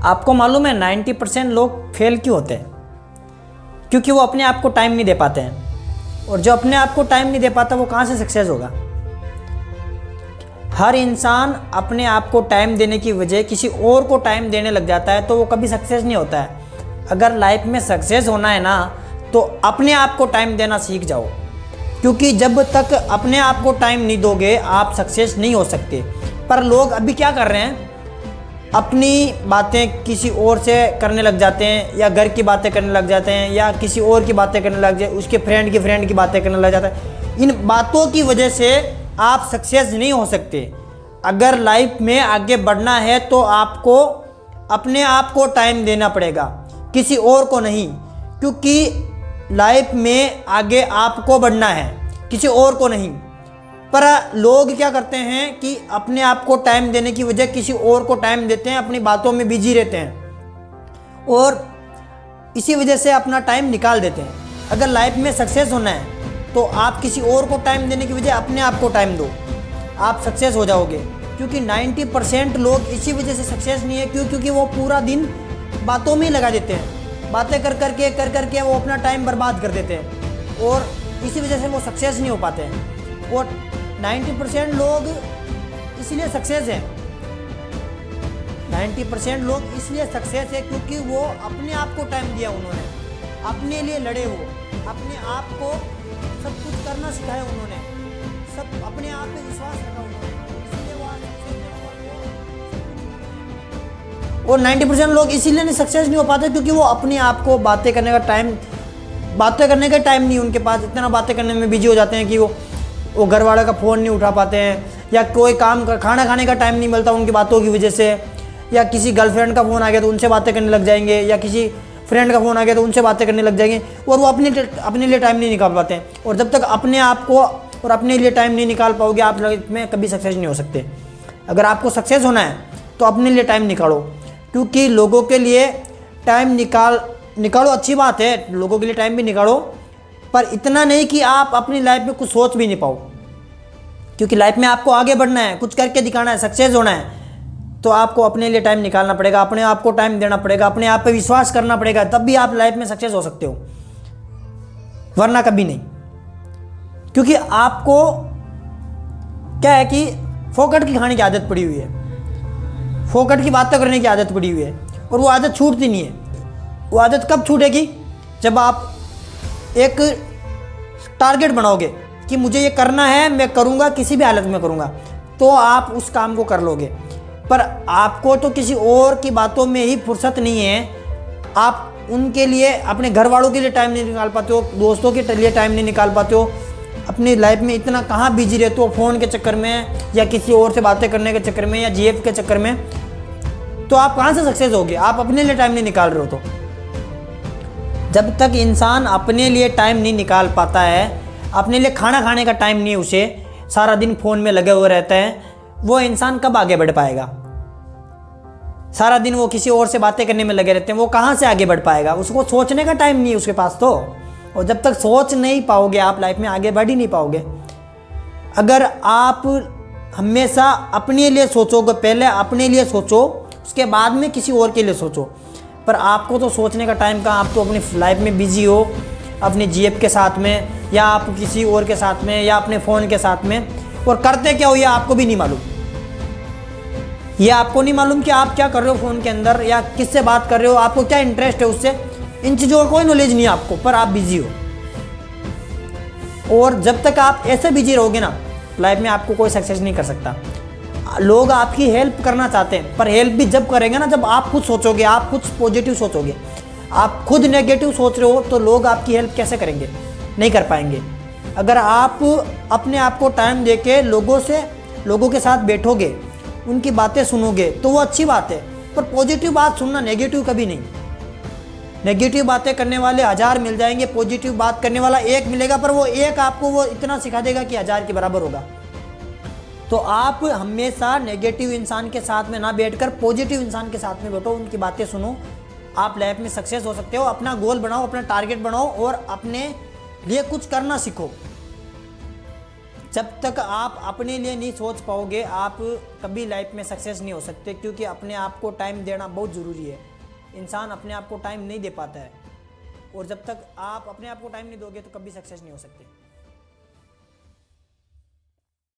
आपको मालूम है 90% लोग फेल क्यों होते हैं? क्योंकि वो अपने आप को टाइम नहीं दे पाते हैं। और जो अपने आप को टाइम नहीं दे पाता वो कहाँ से सक्सेस होगा? हर इंसान अपने आप को टाइम देने की वजह किसी और को टाइम देने लग जाता है तो वो कभी सक्सेस नहीं होता है। अगर लाइफ में सक्सेस होना है ना तो अपने आप को टाइम देना सीख जाओ, क्योंकि जब तक अपने आप को टाइम नहीं दोगे आप सक्सेस नहीं हो सकते। पर लोग अभी क्या कर रहे हैं, अपनी बातें किसी और से करने लग जाते हैं, या घर की बातें करने लग जाते हैं, या किसी और की बातें करने लग जाए, उसके फ्रेंड की बातें करने लग जाता है। इन बातों की वजह से आप सक्सेस नहीं हो सकते। अगर लाइफ में आगे बढ़ना है तो आपको अपने आप को टाइम देना पड़ेगा, किसी और को नहीं। क्योंकि लाइफ में आगे आपको बढ़ना है, किसी और को नहीं। पर लोग क्या करते हैं कि अपने आप को टाइम देने की वजह किसी और को टाइम देते हैं, अपनी बातों में बिजी रहते हैं और इसी वजह से अपना टाइम निकाल देते हैं। अगर लाइफ में सक्सेस होना है तो आप किसी और को टाइम देने की वजह अपने आप को टाइम दो, आप सक्सेस हो जाओगे। क्योंकि 90% लोग इसी वजह से सक्सेस नहीं है, क्योंकि वो पूरा दिन बातों में ही लगा देते हैं, बातें कर करके वो अपना टाइम बर्बाद कर देते हैं और इसी वजह से वो सक्सेस नहीं हो पाते हैं। और 90% लोग इसलिए सक्सेस हैं, 90% लोग इसलिए सक्सेस है क्योंकि वो अपने आप को टाइम दिया, उन्होंने अपने लिए लड़े, वो अपने आप को सब कुछ करना सिखाया, उन्होंने सब अपने आप पे विश्वास रखा उन्होंने, इसलिए वो आज सक्सेस। और 90% लोग इसीलिए नहीं सक्सेस नहीं हो पाते क्योंकि वो अपने आप को बातें करने का टाइम नहीं उनके पास, इतना बातें करने में बिजी हो जाते हैं कि वो घर वाले का फ़ोन नहीं उठा पाते हैं, या कोई खाना खाने का टाइम नहीं मिलता उनकी बातों की वजह से, या किसी गर्लफ्रेंड का फ़ोन आ गया तो उनसे बातें करने लग जाएंगे, या किसी फ्रेंड का फ़ोन आ गया तो उनसे बातें करने लग जाएंगे और वो अपने लिए टाइम नहीं निकाल पाते हैं। और जब तक अपने आप को और अपने लिए टाइम नहीं निकाल पाओगे आप लाइफ में कभी सक्सेस नहीं हो सकते। अगर आपको सक्सेस होना है तो अपने लिए टाइम निकालो, क्योंकि लोगों के लिए टाइम निकालो अच्छी बात है, लोगों के लिए टाइम भी निकालो, पर इतना नहीं कि आप अपनी लाइफ में कुछ सोच भी नहीं पाओ। क्योंकि लाइफ में आपको आगे बढ़ना है, कुछ करके दिखाना है, सक्सेस होना है, तो आपको अपने लिए टाइम निकालना पड़ेगा, अपने आप को टाइम देना पड़ेगा, अपने आप पे विश्वास करना पड़ेगा, तब भी आप लाइफ में सक्सेस हो सकते हो, वरना कभी नहीं। क्योंकि आपको क्या है कि फोकट की खाने की आदत पड़ी हुई है, फोकट की बातें करने की आदत पड़ी हुई है, और वो आदत छूटती नहीं है। वो आदत कब छूटेगी? जब आप एक टारगेट बनाओगे कि मुझे ये करना है, मैं करूँगा, किसी भी हालत में करूँगा, तो आप उस काम को कर लोगे। पर आपको तो किसी और की बातों में ही फुर्सत नहीं है, आप उनके लिए, अपने घर वालों के लिए टाइम नहीं निकाल पाते हो, दोस्तों के लिए टाइम नहीं निकाल पाते हो, अपनी लाइफ में इतना कहाँ बिजी रहते हो, फ़ोन के चक्कर में या किसी और से बातें करने के चक्कर में या जीएफ के चक्कर में, तो आप कहाँ से सक्सेस होगे? आप अपने लिए टाइम नहीं निकाल रहे हो। तो जब तक इंसान अपने लिए टाइम नहीं निकाल पाता है, अपने लिए खाना खाने का टाइम नहीं, उसे सारा दिन फ़ोन में लगे हुए रहता है, वो इंसान कब आगे बढ़ पाएगा? सारा दिन वो किसी और से बातें करने में लगे रहते हैं, वो कहाँ से आगे बढ़ पाएगा? उसको सोचने का टाइम नहीं है उसके पास तो। और जब तक सोच नहीं पाओगे आप लाइफ में आगे बढ़ ही नहीं पाओगे। अगर आप हमेशा अपने लिए सोचोगे, पहले अपने लिए सोचो, उसके बाद में किसी और के लिए सोचो, पर आपको तो सोचने का टाइम कहाँ? आप तो अपनी लाइफ में बिजी हो, अपनी जीएफ के साथ में, या आप किसी और के साथ में, या अपने फ़ोन के साथ में, और करते क्या हो ये आपको भी नहीं मालूम। ये आपको नहीं मालूम कि आप क्या कर रहे हो फ़ोन के अंदर, या किससे बात कर रहे हो, आपको क्या इंटरेस्ट है उससे, इन चीज़ों का कोई नॉलेज नहीं है आपको, पर आप बिजी हो। और जब तक आप ऐसे बिजी रहोगे ना, लाइफ में आपको कोई सक्सेस नहीं कर सकता। लोग आपकी हेल्प करना चाहते हैं, पर हेल्प भी जब करेंगे ना जब आप खुद सोचोगे, आप खुद पॉजिटिव सोचोगे। आप खुद नेगेटिव सोच रहे हो तो लोग आपकी हेल्प कैसे करेंगे? नहीं कर पाएंगे। अगर आप अपने आप को टाइम देके लोगों के साथ बैठोगे, उनकी बातें सुनोगे, तो वो अच्छी बात है, पर पॉजिटिव बात सुनना, नेगेटिव कभी नहीं। नेगेटिव बातें करने वाले 1000 मिल जाएंगे, पॉजिटिव बात करने वाला एक मिलेगा, पर वो एक आपको वो इतना सिखा देगा कि 1000 के बराबर होगा। तो आप हमेशा नेगेटिव इंसान के साथ में ना बैठकर पॉजिटिव इंसान के साथ में बैठो, उनकी बातें सुनो, आप लाइफ में सक्सेस हो सकते हो। अपना गोल बनाओ, अपना टारगेट बनाओ और अपने लिए कुछ करना सीखो। जब तक आप अपने लिए नहीं सोच पाओगे आप कभी लाइफ में सक्सेस नहीं हो सकते, क्योंकि अपने आप को टाइम देना बहुत ज़रूरी है। इंसान अपने आप को टाइम नहीं दे पाता है, और जब तक आप अपने आप को टाइम नहीं दोगे तो कभी सक्सेस नहीं हो सकते।